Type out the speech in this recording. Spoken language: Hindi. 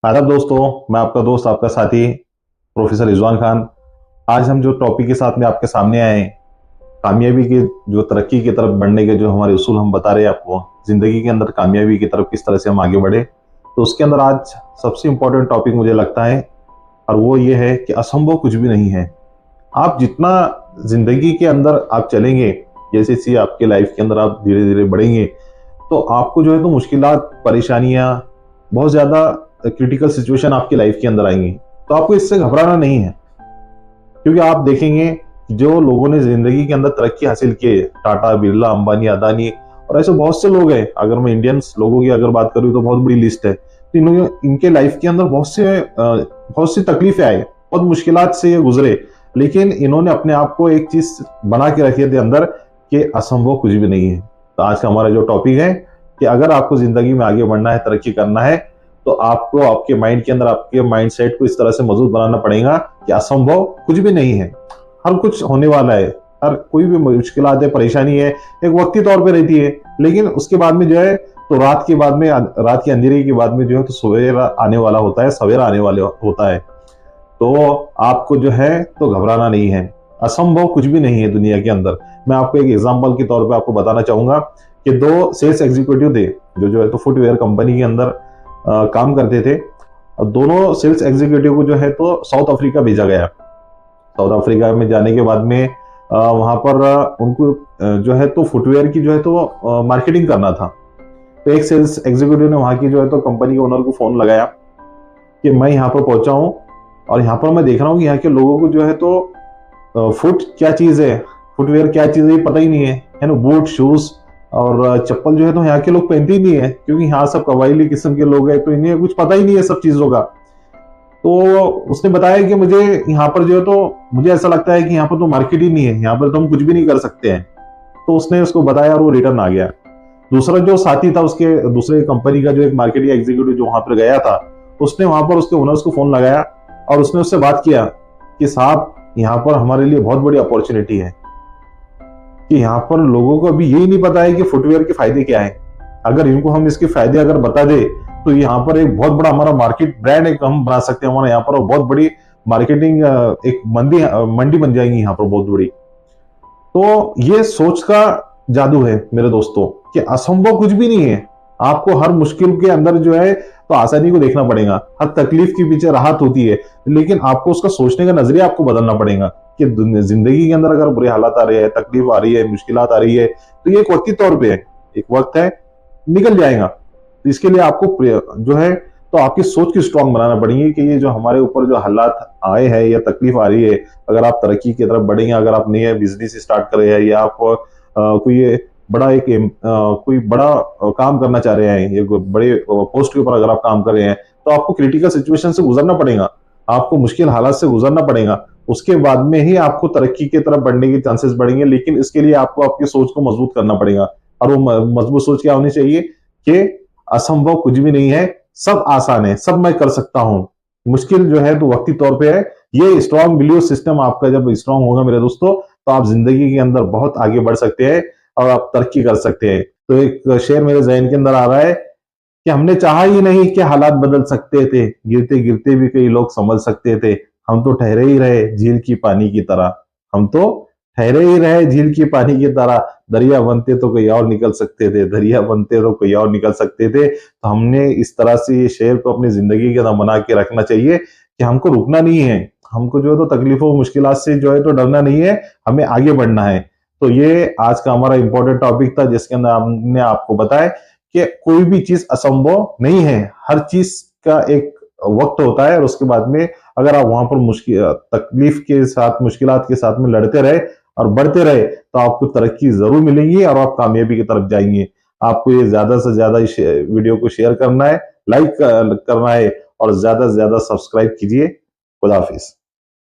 आदाब दोस्तों, मैं आपका दोस्त आपका साथी प्रोफेसर रिजवान खान। आज हम जो टॉपिक के साथ में आपके सामने आए हैं, कामयाबी की जो तरक्की की तरफ बढ़ने के जो हमारे उसूल हम बता रहे हैं आपको, जिंदगी के अंदर कामयाबी की तरफ किस तरह से हम आगे बढ़े। तो उसके अंदर आज सबसे इंपॉर्टेंट टॉपिक मुझे लगता है, और वो ये है कि असंभव कुछ भी नहीं है। आप जितना जिंदगी के अंदर आप चलेंगे, जैसे जैसे आपके लाइफ के अंदर आप धीरे धीरे बढ़ेंगे, तो आपको जो है तो मुश्किलात, परेशानियां, बहुत ज्यादा क्रिटिकल सिचुएशन आपकी लाइफ के अंदर आएंगी। तो आपको इससे घबराना नहीं है, क्योंकि आप देखेंगे जो लोगों ने जिंदगी के अंदर तरक्की हासिल की है, टाटा, बिरला, अंबानी, अदानी और ऐसे बहुत से लोग हैं। अगर मैं इंडियंस लोगों की अगर बात करूँ तो बहुत बड़ी लिस्ट है। तो इनके लाइफ के अंदर बहुत सी तकलीफें आई, बहुत मुश्किलात से ये गुजरे, लेकिन इन्होंने अपने आप को एक चीज बना के रखी थी अंदर कि असंभव कुछ भी नहीं है। तो आज का हमारा जो टॉपिक है कि अगर आपको जिंदगी में आगे बढ़ना है, तरक्की करना है, तो आपको आपके माइंड के अंदर आपके माइंडसेट को इस तरह से मजबूत बनाना पड़ेगा कि असंभव कुछ भी नहीं है, हर कुछ होने वाला है। हर कोई भी मुश्किलात है, परेशानी है, एक वक्ती तौर पे रहती है, लेकिन उसके बाद में जो है तो रात के अंधेरे के बाद में जो है तो सवेरा आने वाला होता है, सवेरा आने वाला होता है। तो आपको जो है तो घबराना नहीं है, असंभव कुछ भी नहीं है दुनिया के अंदर। मैं आपको एक एग्जांपल के तौर पे आपको बताना चाहूंगा कि दो सेल्स एग्जीक्यूटिव थे जो है तो फुटवेयर कंपनी के अंदर काम करते थे। और दोनों सेल्स एग्जीक्यूटिव को जो है तो साउथ अफ्रीका भेजा गया। साउथ अफ्रीका में जाने के बाद में वहां पर उनको जो है तो फुटवेयर की जो है तो मार्केटिंग करना था। तो एक सेल्स एग्जीक्यूटिव ने वहां की जो है तो कंपनी के ओनर को फोन लगाया कि मैं यहाँ पर पहुंचा हूँ और यहाँ पर मैं देख रहा हूँ कि यहाँ के लोगों को जो है तो फुट क्या चीज है, फुटवेयर क्या चीज है पता ही नहीं है ना। बूट, शूज और चप्पल जो है तो यहाँ के लोग पहनते ही नहीं है, क्योंकि यहाँ सब कबायली किस्म के लोग हैं, तो इन्हें कुछ पता ही नहीं है सब चीजों का। तो उसने बताया कि मुझे यहाँ पर जो है तो मुझे ऐसा लगता है कि यहाँ पर तो मार्केट ही नहीं है, यहाँ पर तो हम कुछ भी नहीं कर सकते हैं। तो उसने उसको बताया और वो रिटर्न आ गया। दूसरा जो साथी था उसके दूसरे कंपनी का, जो एक मार्केटिंग एग्जीक्यूटिव जो वहां पर गया था, उसने वहां पर उसके ओनर्स को फोन लगाया और उसने उससे बात किया कि साहब, यहाँ पर हमारे लिए बहुत बड़ी अपॉर्चुनिटी है कि यहाँ पर लोगों को अभी यही नहीं पता है कि फुटवेयर के फायदे क्या है। अगर इनको हम इसके फायदे अगर बता दे तो यहाँ पर एक बहुत बड़ा हमारा मार्केट ब्रांड एक हम बना सकते हैं हमारा यहाँ पर, और बहुत बड़ी मार्केटिंग एक मंडी बन जाएगी यहाँ पर बहुत बड़ी। तो ये सोच का जादू है मेरे दोस्तों कि असंभव कुछ भी नहीं है। आपको हर मुश्किल के अंदर जो है तो आसानी को देखना पड़ेगा, हर तकलीफ के पीछे राहत होती है, लेकिन आपको उसका सोचने का नजरिया आपको बदलना पड़ेगा कि जिंदगी के अंदर अगर बुरे हालात आ रहे हैं, तकलीफ आ रही है, मुश्किलात आ रही है, तो ये एक वक्ती तौर पे है, एक वक्त है, निकल जाएगा। तो इसके लिए आपको जो है तो आपकी सोच की स्ट्रांग बनाना पड़ेगी कि ये जो हमारे ऊपर जो हालात आए हैं या तकलीफ आ रही है, अगर आप तरक्की की तरफ बढ़ेंगे, अगर आप नया बिजनेस स्टार्ट कर रहे हैं या आप कोई बड़ा काम करना चाह रहे हैं, ये बड़े पोस्ट के ऊपर अगर आप काम कर रहे हैं, तो आपको क्रिटिकल सिचुएशन से गुजरना पड़ेगा, आपको मुश्किल हालात से गुजरना पड़ेगा। उसके बाद में ही आपको तरक्की की तरफ बढ़ने के चांसेस बढ़ेंगे, लेकिन इसके लिए आपको आपकी सोच को मजबूत करना पड़ेगा। और वो मजबूत सोच क्या होनी चाहिए कि असंभव कुछ भी नहीं है, सब आसान है, सब मैं कर सकता हूं, मुश्किल जो है तो वक्ती तौर पे है। ये स्ट्रॉन्ग बिलीव सिस्टम आपका जब स्ट्रॉन्ग होगा मेरे दोस्तों, तो आप जिंदगी के अंदर बहुत आगे बढ़ सकते हैं और आप तरक्की कर सकते हैं। तो एक शेर मेरे जहन के अंदर आ रहा है कि हमने चाहा ही नहीं कि हालात बदल सकते थे, गिरते गिरते भी कई लोग संभल सकते थे, हम तो ठहरे ही रहे झील की पानी की तरह, हम तो ठहरे ही रहे झील की पानी की तरह, दरिया बनते तो कोई और निकल सकते थे, दरिया बनते तो कोई और निकल सकते थे। तो हमने इस तरह से ये शेर को अपनी जिंदगी के अंदर बना के रखना चाहिए कि हमको रुकना नहीं है, हमको जो है तो तकलीफों मुश्किलात से जो है तो डरना नहीं है, हमें आगे बढ़ना है। तो ये आज का हमारा इंपॉर्टेंट टॉपिक था, जिसके अंदर हमने आपको बताया कि कोई भी चीज असंभव नहीं है, हर चीज का एक वक्त होता है, और उसके बाद में अगर आप वहां पर तकलीफ के साथ, मुश्किलात के साथ में लड़ते रहे और बढ़ते रहे, तो आपको तरक्की जरूर मिलेगी और आप कामयाबी की तरफ जाएंगे। आपको ये ज्यादा से ज्यादा इस वीडियो को शेयर करना है, लाइक करना है और ज्यादा से ज्यादा सब्सक्राइब कीजिए। खुदा हाफिज।